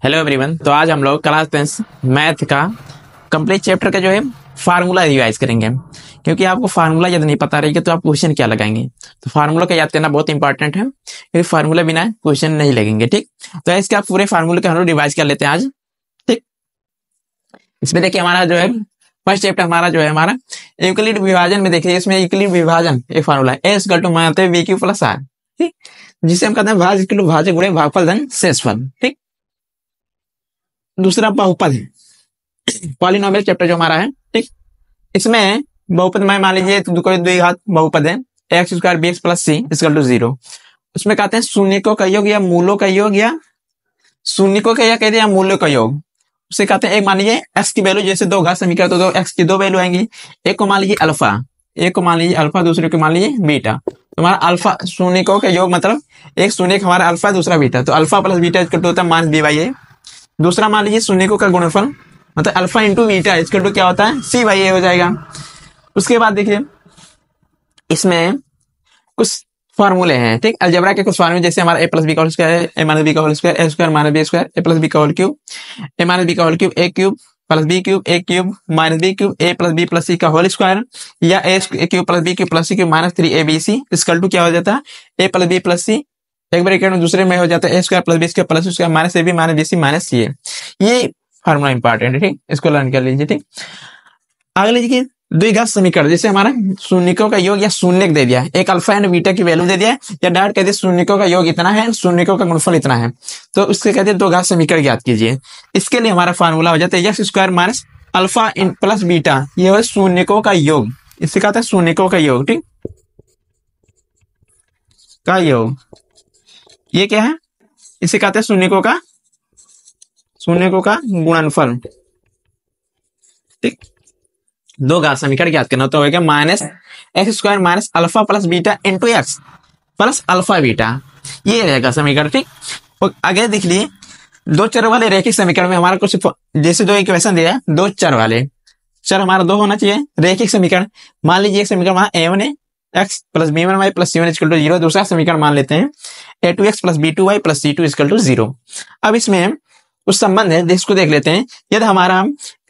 Hello everyone. तो आज हम लोग क्लास 10 मैथ का कंप्लीट चैप्टर का जो है फार्मूला रिवाइज करेंगे, क्योंकि आपको फार्मूला यदि नहीं पता रहेगा तो आप क्वेश्चन क्या लगाएंगे। तो फार्मूला का याद करना बहुत इंपॉर्टेंट है, क्योंकि फार्मूला बिना क्वेश्चन नहीं लगेंगे। ठीक, तो इसके आप पूरे फार्मूले का हम लोग रिवाइज कर लेते हैं आज। ठीक, इसमें देखिए हमारा जो है फर्स्ट चैप्टर हमारा जो है हमारा यूक्लिड विभाजन में देखिए, इसमें यूक्लिड विभाजन एक फार्मूला है एस इक्वल टू मानते हैं वी क्यू प्लस आर, ठीक, जिसे हम कहते हैं भाज्य इक्वल टू भाज्य गुणे भागफल धन शेषफल। ठीक, दूसरा बहुपद है पॉलिनोमियल चैप्टर जो हमारा है। ठीक, इसमें बहुपद में मान लीजिए कोई द्विघात बहुपद है x square b x plus c equal to 0। उसमें कहते हैं शून्यकों का योग या मूलों का योग, या शून्यकों का या कहते हैं मूल्यों का योग। उसे कहते हैं एक मान लीजिए एक्स की वैल्यू, जैसे दो घात समीकरण तो दो एक्स की दो वैल्यू आएंगी। एक को मान लीजिए अल्फा, एक को मान लीजिए अल्फा, दूसरे को मान लीजिए बीटा। तो हमारा अल्फा शून्यकों का योग मतलब एक शून्य हमारा अल्फा दूसरा बीटा, तो alpha plus beta equal to होता है माइनस बी बाई ए। दूसरा मान लीजिए शून्यकों का गुणनफल मतलब alpha into beta equal to क्या होता है सी बाई ए हो जाएगा। उसके बाद देखिए इसमें कुछ फॉर्मूले हैं। ठीक, अलजेब्रा के कुछ फॉर्मूले, जैसे हमारा ए प्लस बी का होल स्क्वायर है, ए माइनस बी का whole square, A square minus B square, A plus B का whole cube, A minus B का whole cube, A cube plus B cube, A cube minus B cube, A plus B plus C का whole square, या A cube plus B cube plus C cube minus 3abc equal to क्या हो जाता है ए plus B plus C, एक bracket में दूसरे में हो जाता है A square plus B square plus square minus A B minus B C minus C A. ये फार्मूला इंपॉर्टेंट है, ठीक, इसको लर्न कर लीजिए। ठीक, अगले देखिए द्विघात समीकरण, जैसे हमारा शून्यकों का योग या शून्यक दे दिया, एक अल्फा एंड बीटा की वैल्यू दे दिया, या डायरेक्ट कह दिया शून्यकों का योग इतना है, शून्यकों का गुणनफल इतना है, तो उससे कहते हैं दो घात समीकरण ज्ञात कीजिए। इसके लिए हमारा फार्मूला हो जाता है x square minus alpha in plus beta, ये हो शून्यकों का योग, इससे कहते हैं शून्यकों का योग। ठीक, का योग ये क्या है, इसे कहते हैं शून्यकों का गुणनफल। ठीक, दो घात समीकरण ज्ञात करना तो होगा minus x square minus alpha plus beta into x plus alpha beta, ये रहेगा समीकरण। ठीक, और आगे देख लिए दो चर वाले रैखिक समीकरण में हमारा कुछ जैसे दो इक्वेशन दिया है, दो चर वाले चर हमारा दो होना चाहिए रैखिक समीकरण। मान लीजिए एक समीकरण वहां a1 है x plus b1 y plus c1 equal to 0, दूसरा समीकरण मान लेते हैं a2x plus b2 y plus c2 equal to 0। अब इसमें कुछ संबंध है जिसको देख लेते हैं। यदि हमारा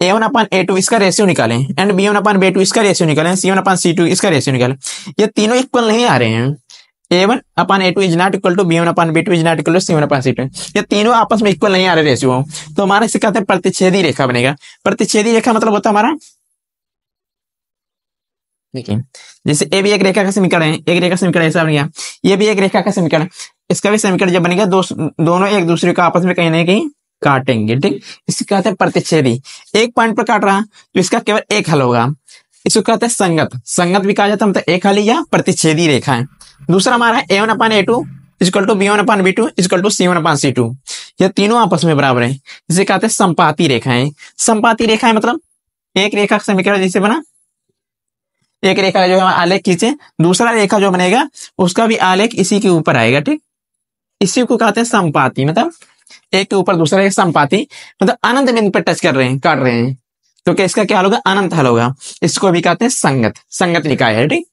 a1 अपन a2 इसका रेशियो निकालें एंड b1 अपन b2 इसका रेशियो निकालें, c1 अपन c2 इसका रेशियो निकालें, ये तीनों इक्वल नहीं आ रहे हैं। a1 upon a2 is not equal to b1 upon b2 is not equal to c1 upon c2, ये तीनों आपस में इक्वल नहीं आ रहे रेशियो, तो हमारे इसे कहते हैं प्रतिच्छेदी रेखा बनेगा। प्रतिच्छेदी रेखा मतलब होता है हमारा, देखिए जैसे ए भी एक रेखा का समीकरण है, एक रेखा समीकरण ऐसा बन गया, ये भी एक रेखा का समीकरण, इसका भी समीकरण जब बनेगा दोनों एक दूसरे को आपस में कहीं ना कहीं काटेंगे। ठीक, इसे कहते हैं प्रतिच्छेदी, एक पॉइंट पर काट रहा तो इसका केवल एक हल होगा, इसको कहते हैं संगत, संगत भी कहा जाता है, मतलब एक हल या प्रतिच्छेदी रेखा है। दूसरा हमारा है a1 upon a2 equal to b1 upon b2 equal to c1 upon c2, ये तीनों आपस में बराबर है, इसे कहते हैं संपाती रेखाएं। संपाती रेखाएं मतलब एक रेखा का समीकरण जैसे बना, एक रेखा जो है आलेख खींचे, दूसरा रेखा जो बनेगा उसका भी आलेख इसी के ऊपर आएगा। ठीक, इसी को कहते हैं संपाती, मतलब एक के ऊपर दूसरा एक संपाती, मतलब अनंत बिंदु पर टच कर रहे हैं, काट रहे हैं, तो क्या इसका क्या हल होगा अनंत हल होगा, इसको भी कहते हैं संगत, संगत निकाय है। ठीक,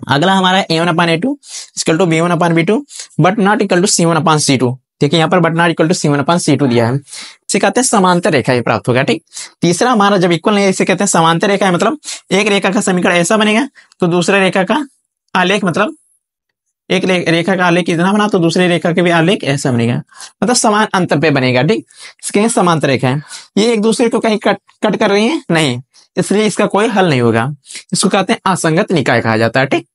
अगला हमारा a1 upon a2 equal to b1 upon b2 but not equal to c1 upon c2, देखिए यहाँ पर but not equal to c1 upon c2 दिया है, इसे कहते हैं समांतर रेखा ये प्राप्त होगा। ठीक, तीसरा हमारा जब इक्वल नहीं है इसे कहते हैं समांतर रेखा है, मतलब एक रेखा का समीकरण ऐसा बनेगा तो दूसरे रेखा का आलेख, मतलब एक रेखा का आलेख इतना बना तो दूसरी रेखा के भी आलेख ऐसा बनेगा, मतलब समान अंतर पे बनेगा। ठीक, इसके समांतर रेखा है, ये एक दूसरे को कहीं कट कर रही है नहीं, इसलिए इसका कोई हल नहीं होगा, इसको कहते हैं असंगत निकाय कहा जाता है। ठीक,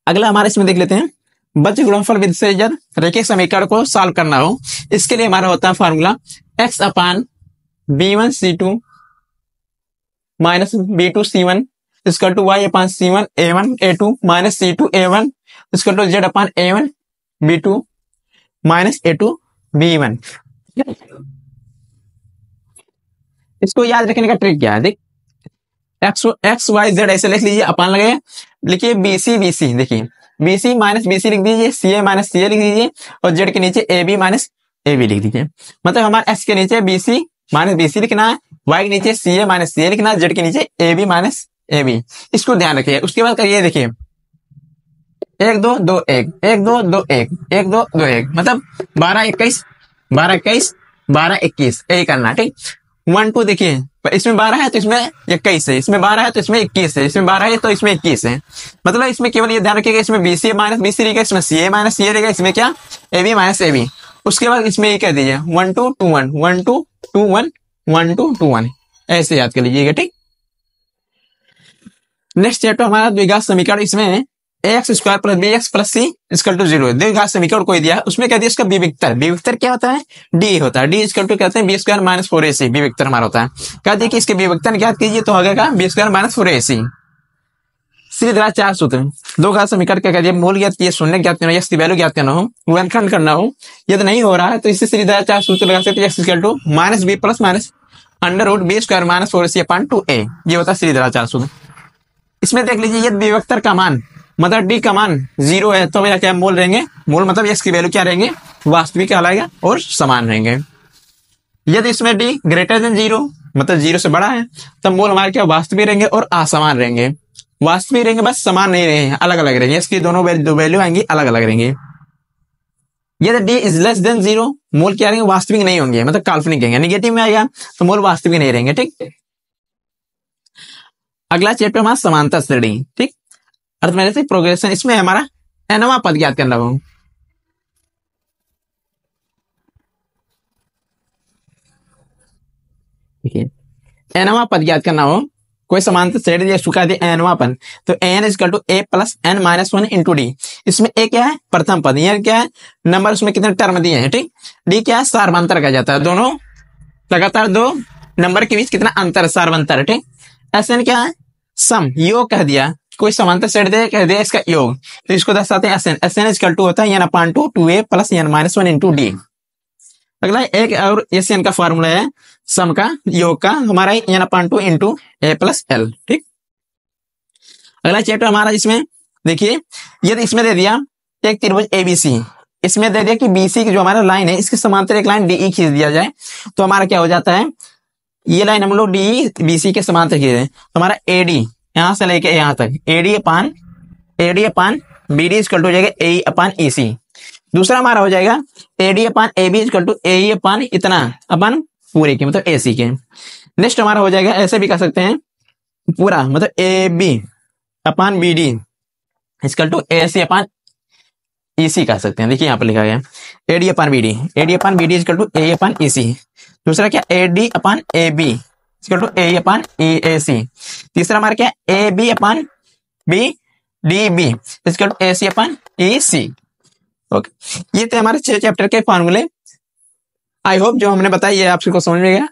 अगला हमारे इसमें देख लेते हैं बज्र गुणनफल विधि से जब रैखिक समीकरण को सॉल्व करना हो, इसके लिए हमारा होता है formula x upon b1 c2 minus b2 c1 equal to y upon c1 a1 a2 minus c2 a1 equal to z upon a1 b2 minus a2 b1। इसको याद रखने का ट्रिक क्या है, देख एक्स वाई जेड ऐसे लिख लीजिए, अपान लगे लिखिए बीसी बीसी, देखिए बीसी माइनस बीसी लिख दीजिए, सीए माइनस सीए लिख दीजिए, और जेड के नीचे a B minus A b लिख दीजिए, मतलब हमारा एक्स के नीचे बीसी माइनस बीसी लिखना है, वाई के नीचे सीए माइनस सीए लिखना है, जेड के नीचे a B minus A b, इसको ध्यान रखिए। उसके बाद करिए देखिए 1 2 2 1 1 2 2 1 1 2 2 1, मतलब 12 21 12 21 12 21 यही करना, ठीक। 1 2 देखिए इसमें 12 है तो इसमें 21 है, इसमें 12 है तो इसमें 21 है, इसमें 12 है तो इसमें 21 है। मतलब इसमें केवल ये ध्यान रखिएगा, इसमें BCA माइनस BC रहेगा, इसमें CA माइनस CA रहेगा, इसमें क्या AB माइनस AB। उसके बाद इसमें ये कह दीजिए 1 2 2 1 1 2 2 1 1 2 2 1, ऐसे याद कर लीजिएगा, ठीक। नेक्स्ट चैप्टर हमारा द्विघात समीकरण। इसमें ax square plus bx plus c equal to 0 द्विघात समीकरण कोई दिया है, उसमें कह दिया इसका विविक्तर। विविक्तर क्या होता है? d होता है। d इक्वल टू कहते हैं b स्क्वायर माइनस 4ac, विविक्तर हमारा होता है। कह दिया कि इसके विविक्तर ज्ञात कीजिए तो हो जाएगा b स्क्वायर माइनस 4ac। सीधे चार सूत्र दो घात समीकरण क्या कह दिया, मूल ज्ञात किए, शून्य ज्ञात करना, x की वैल्यू ज्ञात करना हो, गुणनखंड करना हो। यदि नहीं हो रहा है तो इससे सीधा चार सूत्र लगा सकते हैं, x equal to minus b plus minus under root b square minus 4ac upon 2a। ये होता है सीधा चार सूत्र। इसमें देख लीजिए यदि विविक्तर का मान मतलब d का मान 0 है तो क्या मोल रहेंगे, मोल मतलब x की वैल्यू क्या रहेंगे, वास्तविक कहलाएगा और समान रहेंगे। यदि इसमें d ग्रेटर देन 0 मतलब 0 से बड़ा है तब मोल हमारे क्या वास्तविक रहेंगे और असमान रहेंगे। वास्तविक रहेंगे बस, समान नहीं रहेंगे, अलग अलग रहेंगे, इसकी दोनों वैल्यू आएंगी अलग अलग रहेंगे। यदि d इज लेस देन 0 मोल क्या रहेंगे, वास्तविक नहीं होंगे, मतलब काल्पनिक रहेंगे। निगेटिव में आएगा तो मोल वास्तविक नहीं रहेंगे, ठीक। अगला चैप्टर हमारा समांतर श्रेणी, ठीक, अर्थमेटिक प्रोग्रेशन। इसमें हमारा nवां पद ज्ञात करना हो। nवां पद ज्ञात करना हो, कोई समांतर श्रेणी दे चुका दे nवां पद, तो n equal to a plus n minus 1 into d. इसमें a क्या है, प्रथम पद, यह क्या है नंबर, उसमें कितने टर्म दिए हैं, ठीक। d क्या है, सार्वंतर कहा जाता है, दोनों लगातार दो नंबर के बीच कितना अंतर, सार्वंतर, ठीक। Sn क्या है, सम, योग कह दिया, कोई समांतर श्रेणी दे कह दिया इसका योग, तो इसको दर्शाते हैं Sn। Sn इक्वल टू होता है n upon 2 2a plus n minus 1 into D. अगला एक और Sn का फॉर्मूला है सम का, योग का, हमारा n upon 2 into a plus l, ठीक। अगला चैप्टर हमारा, इसमें देखिए यदि इसमें दे दिया एक त्रिभुज ABC, इसमें दे दिया कि BC की जो हमारा लाइन है इसके समांतर एक लाइन DE खींच दिया जाए तो हमारा क्या हो जाता है, ये लाइन हम लोग DE BC के समांतर खींच रहे हैं तो हमारा AD यहां से लेके यहां तक AD upon BD equal to हो जाएगा AE अपान EC। दूसरा हमारा हो जाएगा AD upon AB equal to AE upon इतना अपन पूरे के मतलब AC के। नेक्स्ट हमारा हो जाएगा, ऐसे भी कर सकते हैं पूरा, मतलब AB upon BD equal to AC upon EC कर सकते हैं। देखिए यहाँ पर लिखा गया AD upon BD equal to AE upon EC। दूसरा क्या AD upon AB equal to AE upon EAC। तीसरा हमारा क्या AB upon BDB equal to AC upon EC। Okay, ये थे हमारे 6 चैप्टर के फॉर्मूले। आई होप जो हमने बताया ये आप सबको समझ में गया।